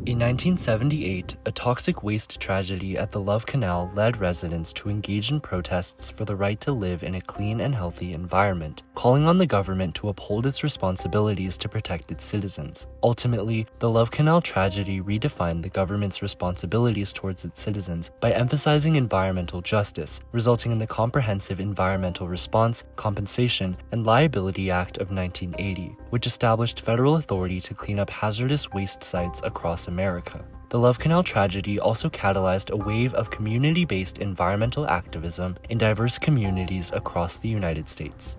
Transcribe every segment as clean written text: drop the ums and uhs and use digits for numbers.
In 1978, a toxic waste tragedy at the Love Canal led residents to engage in protests for the right to live in a clean and healthy environment, calling on the government to uphold its responsibilities to protect its citizens. Ultimately, the Love Canal tragedy redefined the government's responsibilities towards its citizens by emphasizing environmental justice, resulting in the Comprehensive Environmental Response, Compensation, and Liability Act of 1980, which established federal authority to clean up hazardous waste sites across America. The Love Canal tragedy also catalyzed a wave of community-based environmental activism in diverse communities across the United States.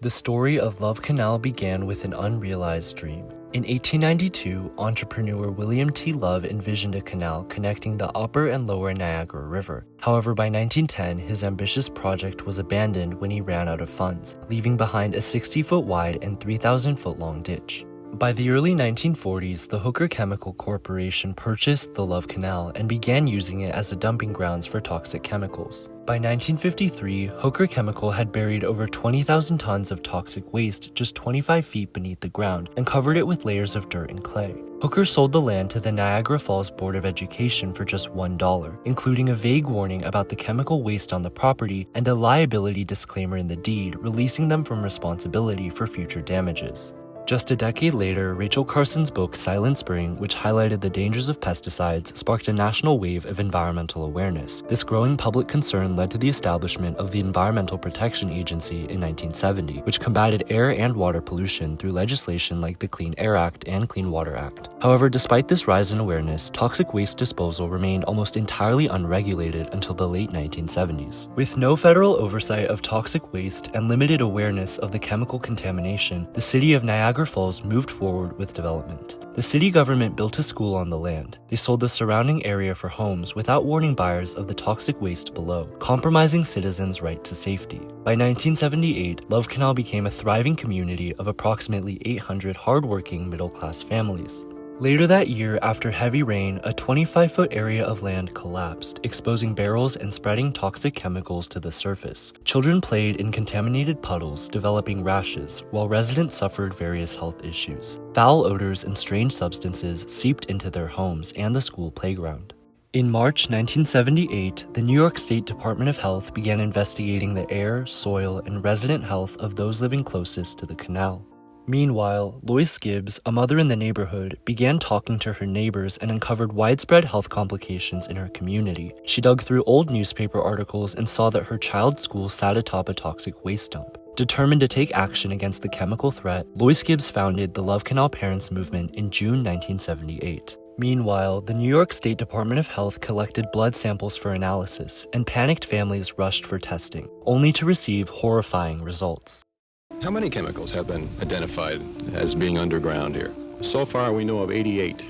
The story of Love Canal began with an unrealized dream. In 1892, entrepreneur William T. Love envisioned a canal connecting the upper and lower Niagara River. However, by 1910, his ambitious project was abandoned when he ran out of funds, leaving behind a 60-foot wide and 3,000-foot long ditch. By the early 1940s, the Hooker Chemical Corporation purchased the Love Canal and began using it as a dumping grounds for toxic chemicals. By 1953, Hooker Chemical had buried over 20,000 tons of toxic waste just 25 feet beneath the ground and covered it with layers of dirt and clay. Hooker sold the land to the Niagara Falls Board of Education for just $1, including a vague warning about the chemical waste on the property and a liability disclaimer in the deed, releasing them from responsibility for future damages. Just a decade later, Rachel Carson's book Silent Spring, which highlighted the dangers of pesticides, sparked a national wave of environmental awareness. This growing public concern led to the establishment of the Environmental Protection Agency in 1970, which combated air and water pollution through legislation like the Clean Air Act and Clean Water Act. However, despite this rise in awareness, toxic waste disposal remained almost entirely unregulated until the late 1970s. With no federal oversight of toxic waste and limited awareness of the chemical contamination, the city of Niagara Falls moved forward with development. The city government built a school on the land. They sold the surrounding area for homes without warning buyers of the toxic waste below, compromising citizens' right to safety. By 1978, Love Canal became a thriving community of approximately 800 hardworking middle-class families. Later that year, after heavy rain, a 25-foot area of land collapsed, exposing barrels and spreading toxic chemicals to the surface. Children played in contaminated puddles, developing rashes, while residents suffered various health issues. Foul odors and strange substances seeped into their homes and the school playground. In March 1978, the New York State Department of Health began investigating the air, soil, and resident health of those living closest to the canal. Meanwhile, Lois Gibbs, a mother in the neighborhood, began talking to her neighbors and uncovered widespread health complications in her community. She dug through old newspaper articles and saw that her child's school sat atop a toxic waste dump. Determined to take action against the chemical threat, Lois Gibbs founded the Love Canal Parents Movement in June 1978. Meanwhile, the New York State Department of Health collected blood samples for analysis, and panicked families rushed for testing, only to receive horrifying results. How many chemicals have been identified as being underground here? So far, we know of 88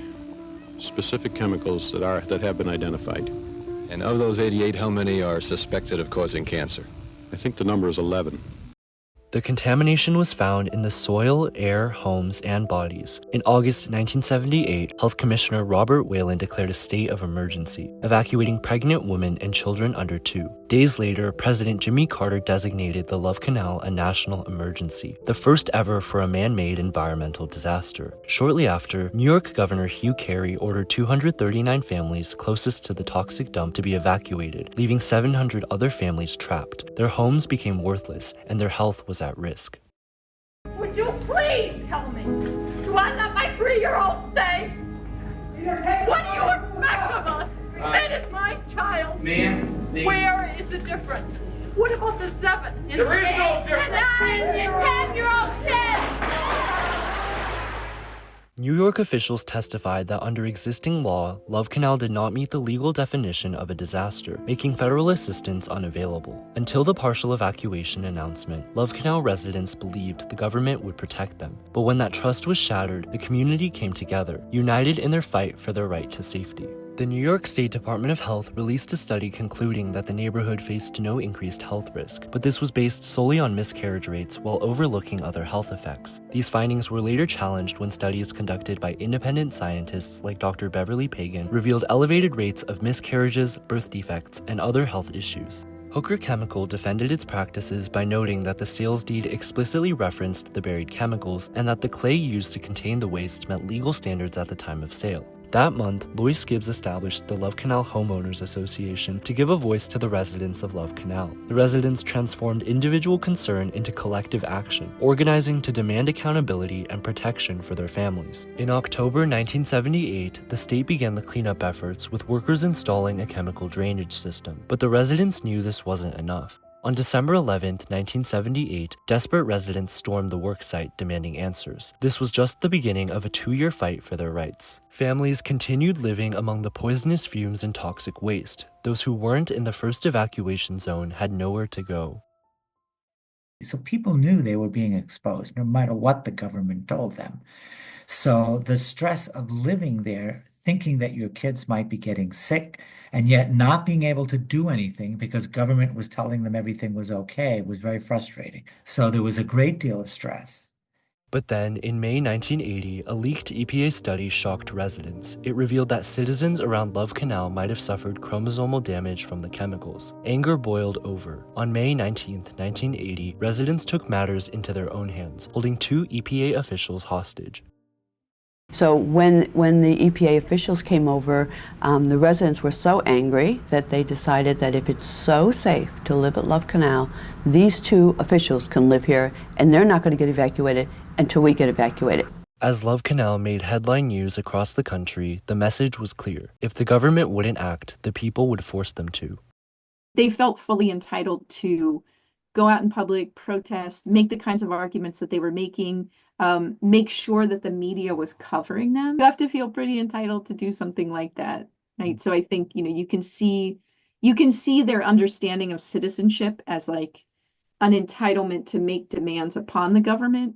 specific chemicals that have been identified. And of those 88, how many are suspected of causing cancer? I think the number is 11. The contamination was found in the soil, air, homes, and bodies. In August 1978, Health Commissioner Robert Whalen declared a state of emergency, evacuating pregnant women and children under 2. Days later, President Jimmy Carter designated the Love Canal a national emergency, the first ever for a man-made environmental disaster. Shortly after, New York Governor Hugh Carey ordered 239 families closest to the toxic dump to be evacuated, leaving 700 other families trapped. Their homes became worthless, and their health was at risk. Would you please tell me, do I let my 3-year-old stay? What do you expect of us? That is my child. Ma'am, where is the difference? What about the 7 and there is no 8 difference. and 9 and 10-year-old kids? New York officials testified that under existing law, Love Canal did not meet the legal definition of a disaster, making federal assistance unavailable. Until the partial evacuation announcement, Love Canal residents believed the government would protect them. But when that trust was shattered, the community came together, united in their fight for their right to safety. The New York State Department of Health released a study concluding that the neighborhood faced no increased health risk, but this was based solely on miscarriage rates while overlooking other health effects. These findings were later challenged when studies conducted by independent scientists like Dr. Beverly Pagan revealed elevated rates of miscarriages, birth defects, and other health issues. Hooker Chemical defended its practices by noting that the sales deed explicitly referenced the buried chemicals and that the clay used to contain the waste met legal standards at the time of sale. That month, Lois Gibbs established the Love Canal Homeowners Association to give a voice to the residents of Love Canal. The residents transformed individual concern into collective action, organizing to demand accountability and protection for their families. In October 1978, the state began the cleanup efforts with workers installing a chemical drainage system, but the residents knew this wasn't enough. On December 11, 1978, desperate residents stormed the worksite demanding answers. This was just the beginning of a 2-year fight for their rights. Families continued living among the poisonous fumes and toxic waste. Those who weren't in the first evacuation zone had nowhere to go. So people knew they were being exposed, no matter what the government told them. So the stress of living there, thinking that your kids might be getting sick, and yet not being able to do anything because government was telling them everything was okay, was very frustrating. So there was a great deal of stress. But then, in May 1980, a leaked EPA study shocked residents. It revealed that citizens around Love Canal might have suffered chromosomal damage from the chemicals. Anger boiled over. On May 19, 1980, residents took matters into their own hands, holding 2 EPA officials hostage. So when the EPA officials came over, the residents were so angry that they decided that if it's so safe to live at Love Canal, these 2 officials can live here and they're not going to get evacuated until we get evacuated. As Love Canal made headline news across the country, the message was clear. If the government wouldn't act, the people would force them to. They felt fully entitled to go out in public, protest, make the kinds of arguments that they were making, make sure that the media was covering them. You have to feel pretty entitled to do something like that, right? So I think, you can see their understanding of citizenship as like an entitlement to make demands upon the government.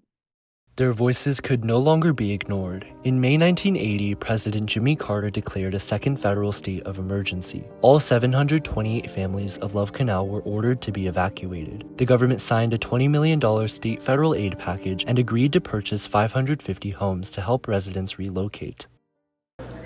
Their voices could no longer be ignored. In May 1980, President Jimmy Carter declared a second federal state of emergency. All 728 families of Love Canal were ordered to be evacuated. The government signed a $20 million state federal aid package and agreed to purchase 550 homes to help residents relocate.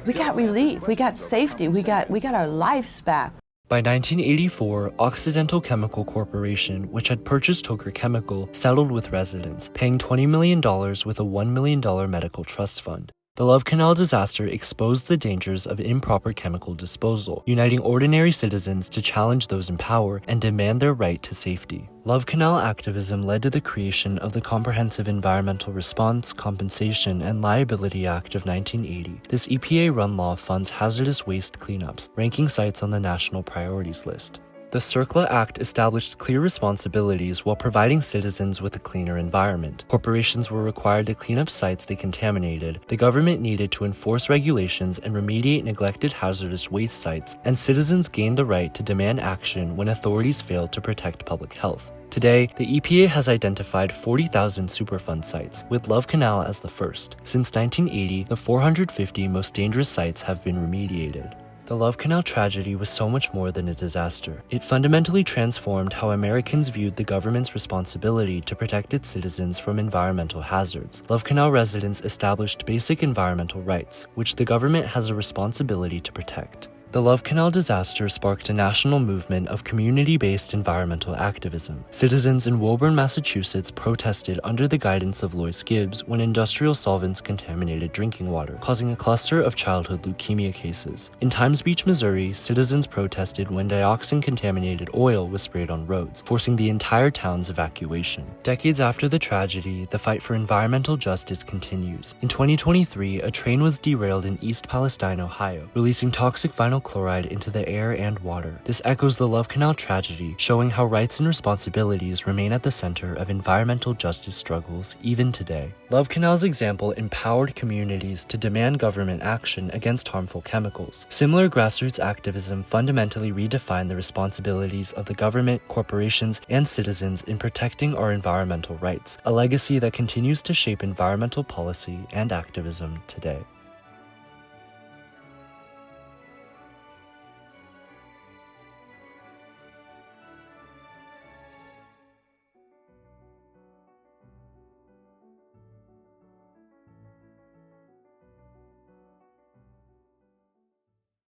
We got relief, we got safety, we got our lives back. By 1984, Occidental Chemical Corporation, which had purchased Hooker Chemical, settled with residents, paying $20 million with a $1 million medical trust fund. The Love Canal disaster exposed the dangers of improper chemical disposal, uniting ordinary citizens to challenge those in power and demand their right to safety. Love Canal activism led to the creation of the Comprehensive Environmental Response, Compensation, and Liability Act of 1980. This EPA-run law funds hazardous waste cleanups, ranking sites on the national priorities list. The CERCLA Act established clear responsibilities while providing citizens with a cleaner environment. Corporations were required to clean up sites they contaminated, the government needed to enforce regulations and remediate neglected hazardous waste sites, and citizens gained the right to demand action when authorities failed to protect public health. Today, the EPA has identified 40,000 Superfund sites, with Love Canal as the first. Since 1980, the 450 most dangerous sites have been remediated. The Love Canal tragedy was so much more than a disaster. It fundamentally transformed how Americans viewed the government's responsibility to protect its citizens from environmental hazards. Love Canal residents established basic environmental rights, which the government has a responsibility to protect. The Love Canal disaster sparked a national movement of community-based environmental activism. Citizens in Woburn, Massachusetts protested under the guidance of Lois Gibbs when industrial solvents contaminated drinking water, causing a cluster of childhood leukemia cases. In Times Beach, Missouri, citizens protested when dioxin-contaminated oil was sprayed on roads, forcing the entire town's evacuation. Decades after the tragedy, the fight for environmental justice continues. In 2023, a train was derailed in East Palestine, Ohio, releasing toxic vinyl chloride into the air and water. This echoes the Love Canal tragedy, showing how rights and responsibilities remain at the center of environmental justice struggles even today. Love Canal's example empowered communities to demand government action against harmful chemicals. Similar grassroots activism fundamentally redefined the responsibilities of the government, corporations, and citizens in protecting our environmental rights, a legacy that continues to shape environmental policy and activism today.